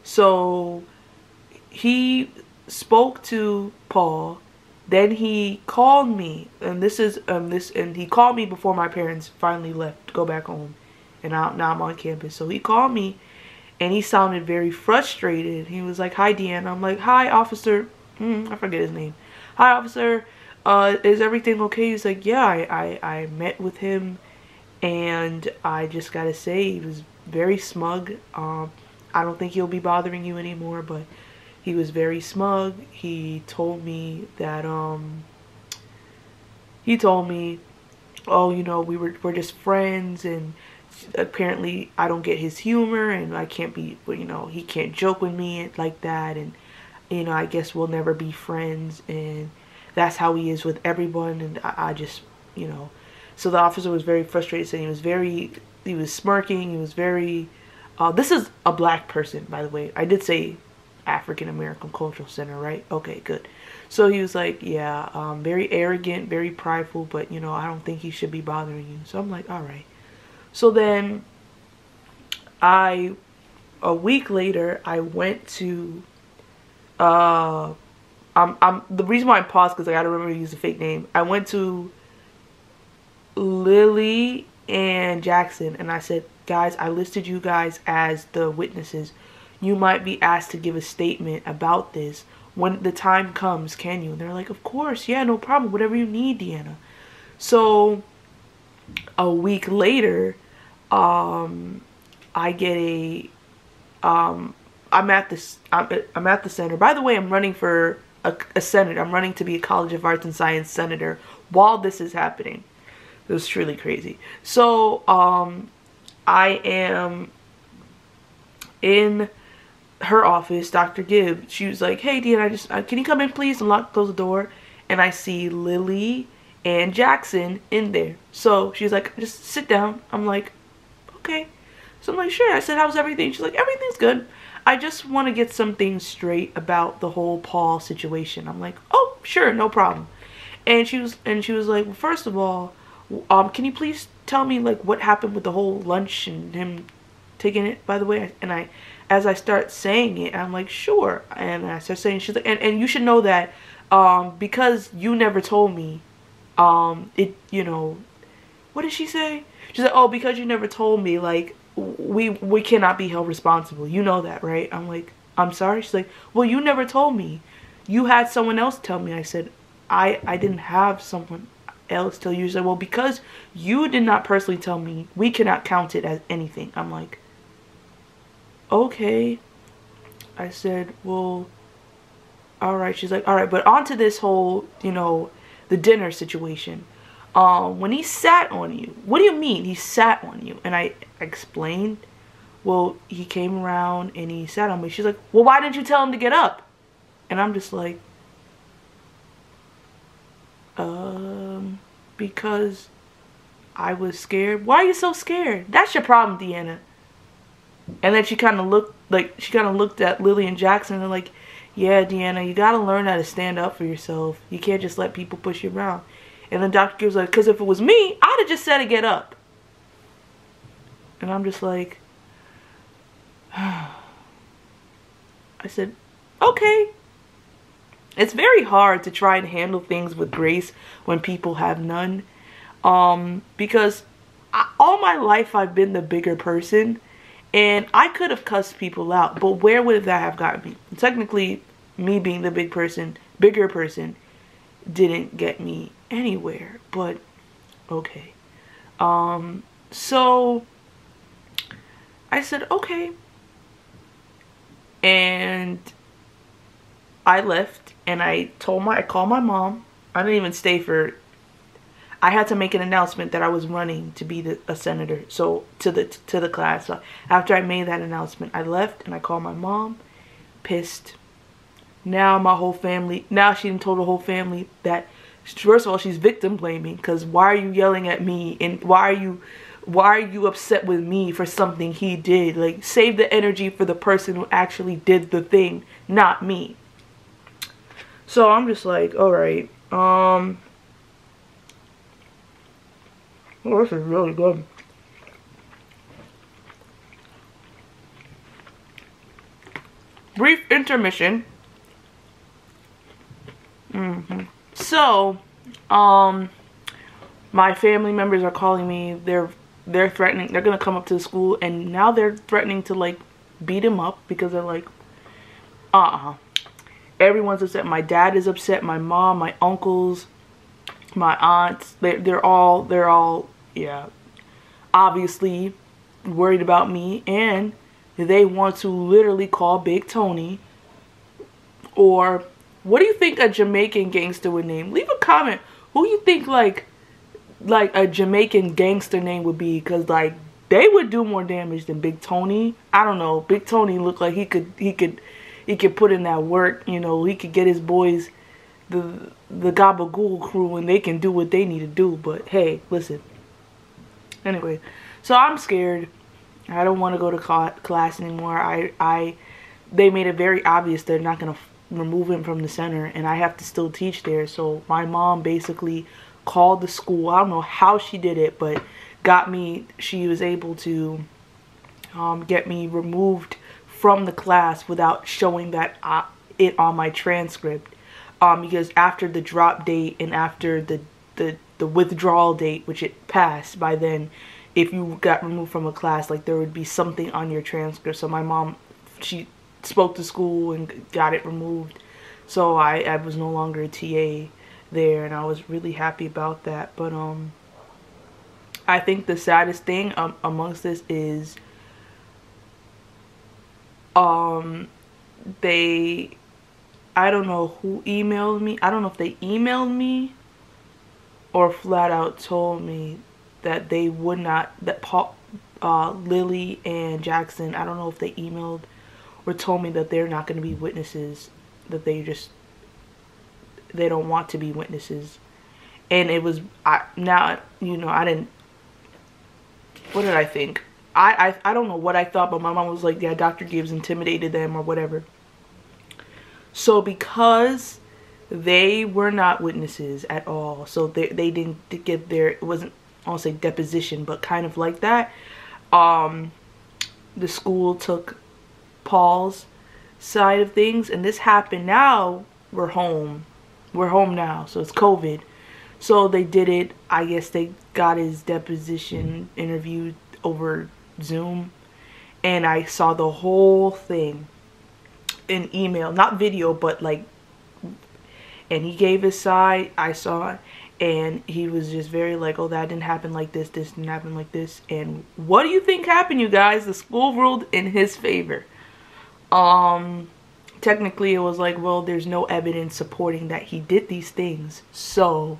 So he spoke to Paul. Then he called me, and he called me before my parents finally left to go back home, and now I'm on campus. So he called me, and he sounded very frustrated. He was like, "Hi, Deanna." I'm like, "Hi, officer." I forget his name. "Hi, officer. Is everything okay?" He's like, "Yeah, I met with him, and I just gotta say, he was very smug. I don't think he'll be bothering you anymore, but." He was very smug. He told me that, oh, you know, we're just friends, and apparently I don't get his humor, and I can't be, you know, he can't joke with me like that, and, you know, I guess we'll never be friends, and that's how he is with everyone, and I just, you know. So the officer was very frustrated, saying he was smirking, he was very, this is a black person, by the way. I did say African American Cultural Center, right? Okay, good. So he was like, yeah, very arrogant, very prideful, but you know, I don't think he should be bothering you. So I'm like, all right. So then a week later, I went to the reason why I paused, because I gotta remember to use a fake name. I went to Lily and Jackson, and I said, guys, I listed you guys as the witnesses. You might be asked to give a statement about this when the time comes, can you? And they're like, of course, yeah, no problem, whatever you need, Deanna. So a week later, I get I'm at the center. By the way, I'm running for a senator. I'm running to be a College of Arts and Science senator while this is happening. It was truly crazy. So I am in her office, Dr. Gibb. She was like, hey, Deanna, can you come in, please, and close the door? And I see Lily and Jackson in there. So she's like, just sit down. I'm like, okay. So I'm like, sure. I said, how's everything? She's like, everything's good. I just want to get some things straight about the whole Paul situation. I'm like, oh, sure, no problem. And she was like, well, first of all, can you please tell me like what happened with the whole lunch and him taking it, by the way? And I as I start saying it, I'm like, sure. And I start saying, she's like, and you should know that because you never told me, you know, what did she say? She's like, oh, because you never told me, like, we cannot be held responsible. You know that, right? I'm like, I'm sorry. She's like, well, you never told me. You had someone else tell me. I said, I didn't have someone else tell you. She's like, well, because you did not personally tell me, we cannot count it as anything. I'm like, okay. I said, well, all right. She's like, all right, but on to this whole, you know, the dinner situation. When he sat on you, what do you mean he sat on you? And I explained, well, he came around and he sat on me. She's like, well, why didn't you tell him to get up? And I'm just like, because I was scared. Why are you so scared? That's your problem, Deanna. And then she kind of looked at Lily and Jackson and like, yeah, Deanna, you gotta learn how to stand up for yourself. You can't just let people push you around. And then Dr. Gibbs like, because if it was me, I'd have just said to get up. And I'm just like, I said, okay. It's very hard to try and handle things with grace when people have none. Because all my life I've been the bigger person. And I could have cussed people out. But where would that have gotten me? Technically, me being the bigger person, didn't get me anywhere. But, okay. So, I said, okay. And I left. And I called my mom. I didn't even stay for, I had to make an announcement that I was running to be a senator. So to the class. So after I made that announcement, I left and I called my mom, pissed. Now my whole family, now she told the whole family that, first of all, she's victim blaming, because why are you yelling at me, and why are you upset with me for something he did? Like, save the energy for the person who actually did the thing, not me. So I'm just like, alright, oh, this is really good. Brief intermission. So, my family members are calling me. They're threatening. They're gonna come up to the school, and now they're threatening to like beat him up because they're like, everyone's upset. My dad is upset. My mom, my uncles, my aunts. They're all yeah, obviously worried about me, and they want to literally call Big Tony. Or what do you think a Jamaican gangster would name? Leave a comment. Who you think like a Jamaican gangster name would be? Because like they would do more damage than Big Tony. I don't know. Big Tony looked like he could put in that work. You know, he could get his boys, the Gabagool crew, and they can do what they need to do. But hey, listen. Anyway, so I'm scared. I don't want to go to class anymore. They made it very obvious they're not gonna remove him from the center, and I have to still teach there. So my mom basically called the school. I don't know how she did it, but she was able to get me removed from the class without showing that it on my transcript, because after the drop date and after the withdrawal date, which it passed by then, if you got removed from a class, like there would be something on your transcript. So my mom, she spoke to school and got it removed, so I was no longer a TA there, and I was really happy about that. But I think the saddest thing amongst this is I don't know who emailed me. I don't know if they emailed me or flat out told me that they would not, that Lily and Jackson, I don't know if they emailed or told me that they're not going to be witnesses, that they don't want to be witnesses. And it was, now, you know, I didn't, what did I think? I don't know what I thought, but my mom was like, yeah, Dr. Gibbs intimidated them or whatever. So because they were not witnesses at all, so they didn't get their, it wasn't, I won't say deposition, but kind of like that, the school took Paul's side of things, and this happened. Now we're home now, so it's COVID, so they did it. I guess they got his deposition interviewed over Zoom, and I saw the whole thing in email, not video, but like, and he gave his side. I saw it, and he was just very like, oh, that didn't happen like this didn't happen like this. And what do you think happened, you guys? The school ruled in his favor. Technically it was like, well, there's no evidence supporting that he did these things. So,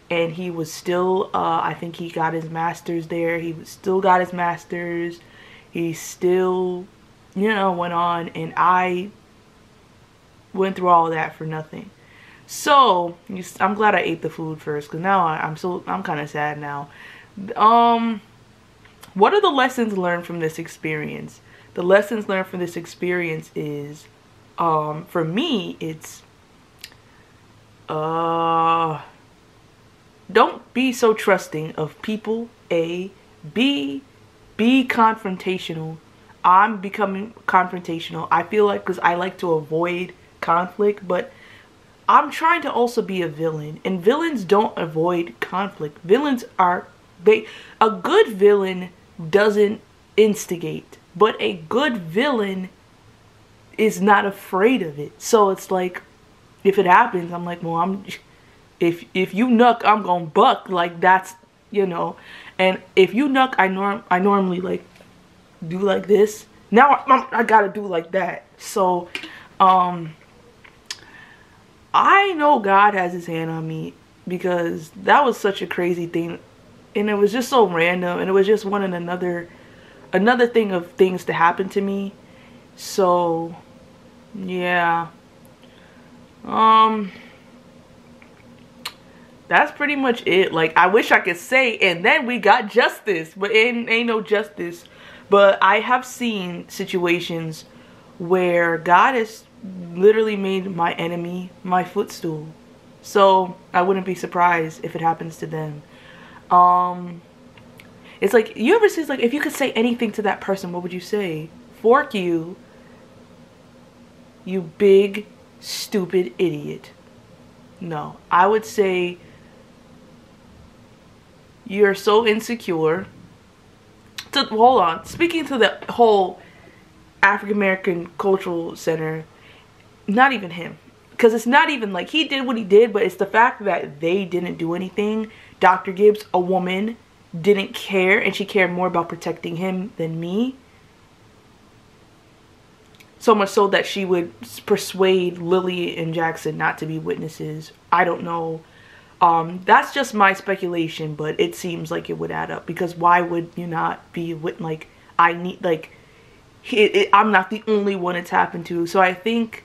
and he was still, I think he got his master's there. He still got his master's. He still, you know, went on, and I went through all of that for nothing. So, I'm glad I ate the food first, because now I'm kind of sad now. What are the lessons learned from this experience? The lessons learned from this experience is, for me, it's, don't be so trusting of people, A. B, be confrontational. I'm becoming confrontational. I feel like, because I like to avoid conflict, but I'm trying to also be a villain, and villains don't avoid conflict. Villains are, a good villain doesn't instigate, but a good villain is not afraid of it. So it's like, if it happens, I'm like, well, if you nuck, I'm gonna buck. Like, that's, you know. And if you nuck, I normally like do like this. Now I gotta do like that. So I know God has his hand on me, because that was such a crazy thing, and it was just so random, and it was just one and another thing of things to happen to me. So yeah, that's pretty much it. Like, I wish I could say, and then we got justice, but it ain't no justice. But I have seen situations where God has literally made my enemy my footstool. So I wouldn't be surprised if it happens to them. It's like, you ever see, like, if you could say anything to that person, what would you say? Fork you, you big stupid idiot. No, I would say, you're so insecure. Hold on, speaking to the whole African American Cultural Center, not even him, because it's not even like he did what he did, but it's the fact that they didn't do anything. Dr. Gibbs, a woman, didn't care, and she cared more about protecting him than me. So much so that she would persuade Lily and Jackson not to be witnesses. I don't know. That's just my speculation, but it seems like it would add up, because why would you not be with, like, I'm not the only one it's happened to. So I think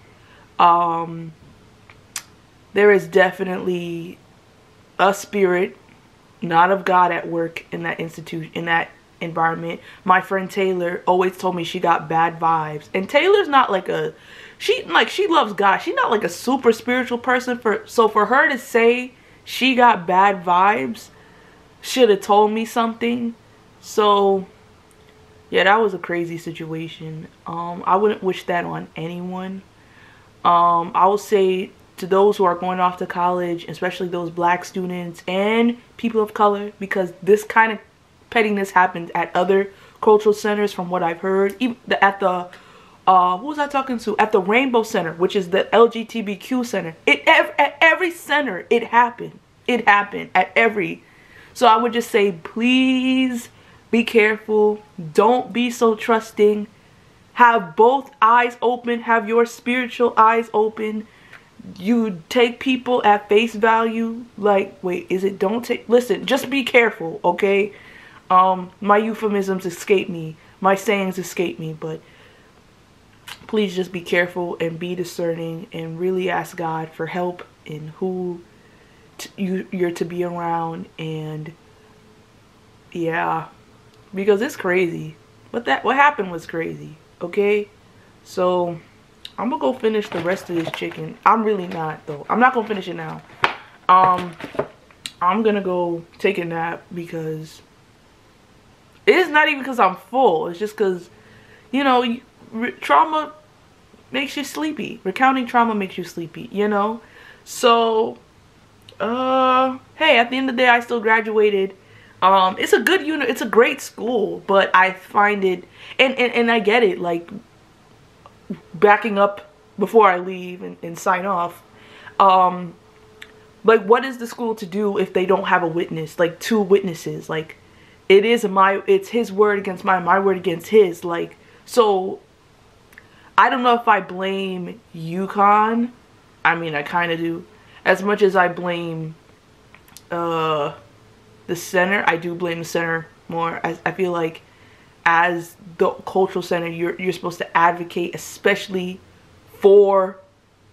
there is definitely a spirit, not of God, at work in that institution, in that environment. My friend Taylor always told me she got bad vibes, and Taylor's not like a, she loves God. She's not like a super spiritual person, so for her to say she got bad vibes should have told me something. So yeah, that was a crazy situation. I wouldn't wish that on anyone. I will say to those who are going off to college, especially those black students and people of color, because this kind of pettiness happened at other cultural centers from what I've heard. Even at the who was I talking to? At the Rainbow Center, which is the LGBTQ center. At every center it happened. It happened at every. So I would just say, please be careful. Don't be so trusting. Have both eyes open. Have your spiritual eyes open. You take people at face value. Like, wait, is it don't take? Listen, just be careful, okay? My euphemisms escape me. My sayings escape me, but please just be careful and be discerning and really ask God for help in who you're to be around. And yeah, because it's crazy. What happened was crazy, okay? So I'm gonna go finish the rest of this chicken. I'm really not, though. I'm not gonna finish it now. I'm gonna go take a nap, because it's not even because I'm full. It's just because, you know, trauma makes you sleepy. Recounting trauma makes you sleepy, you know? So, hey, at the end of the day, I still graduated. It's a good unit. It's a great school, but I find it, and I get it, like, backing up before I leave and sign off, like, what is the school to do if they don't have a witness, like 2 witnesses? Like, it's his word against mine, my word against his, like, so I don't know if I blame UConn. I mean, I kind of do. As much as I blame the center, I do blame the center more. I feel like as the cultural center, you're supposed to advocate, especially for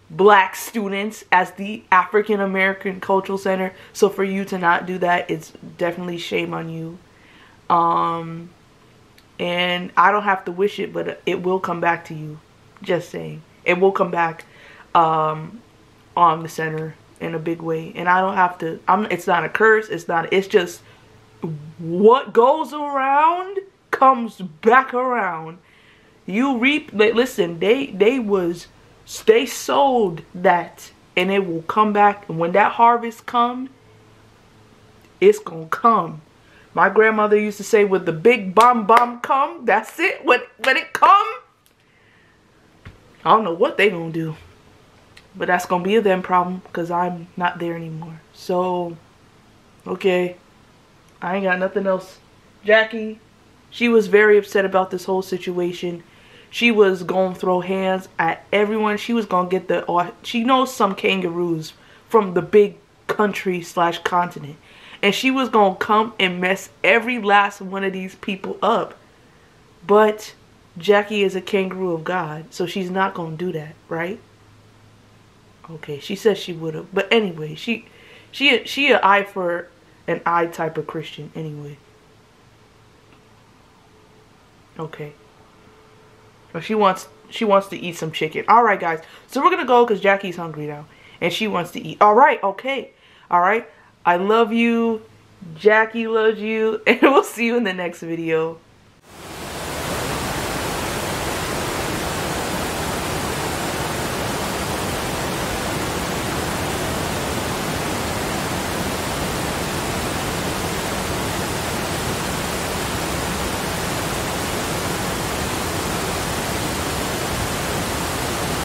black students, as the African American cultural center. So for you to not do that, it's definitely shame on you. And I don't have to wish it, but it will come back to you. Just saying, it will come back on the center in a big way. And I don't have to, it's not a curse, it's just what goes around comes back around. You reap, listen, they sowed that, and it will come back. And when that harvest comes, it's gonna come. My grandmother used to say, "When the big bomb come, that's it. When it come, I don't know what they gonna do." But that's gonna be a them problem, because I'm not there anymore. So, okay, I ain't got nothing else. Jackie, she was very upset about this whole situation. She was gonna throw hands at everyone. She was gonna get she knows some kangaroos from the big country / continent. And she was gonna come and mess every last one of these people up. But Jackie is a kangaroo of God, so she's not gonna do that, right? Okay, she said she would have. But anyway, she an eye for an eye type of Christian anyway. Okay. So she wants to eat some chicken. Alright, guys. So we're gonna go because Jackie's hungry now. And she wants to eat. Alright, okay. Alright. I love you. Jackie loves you. And we'll see you in the next video.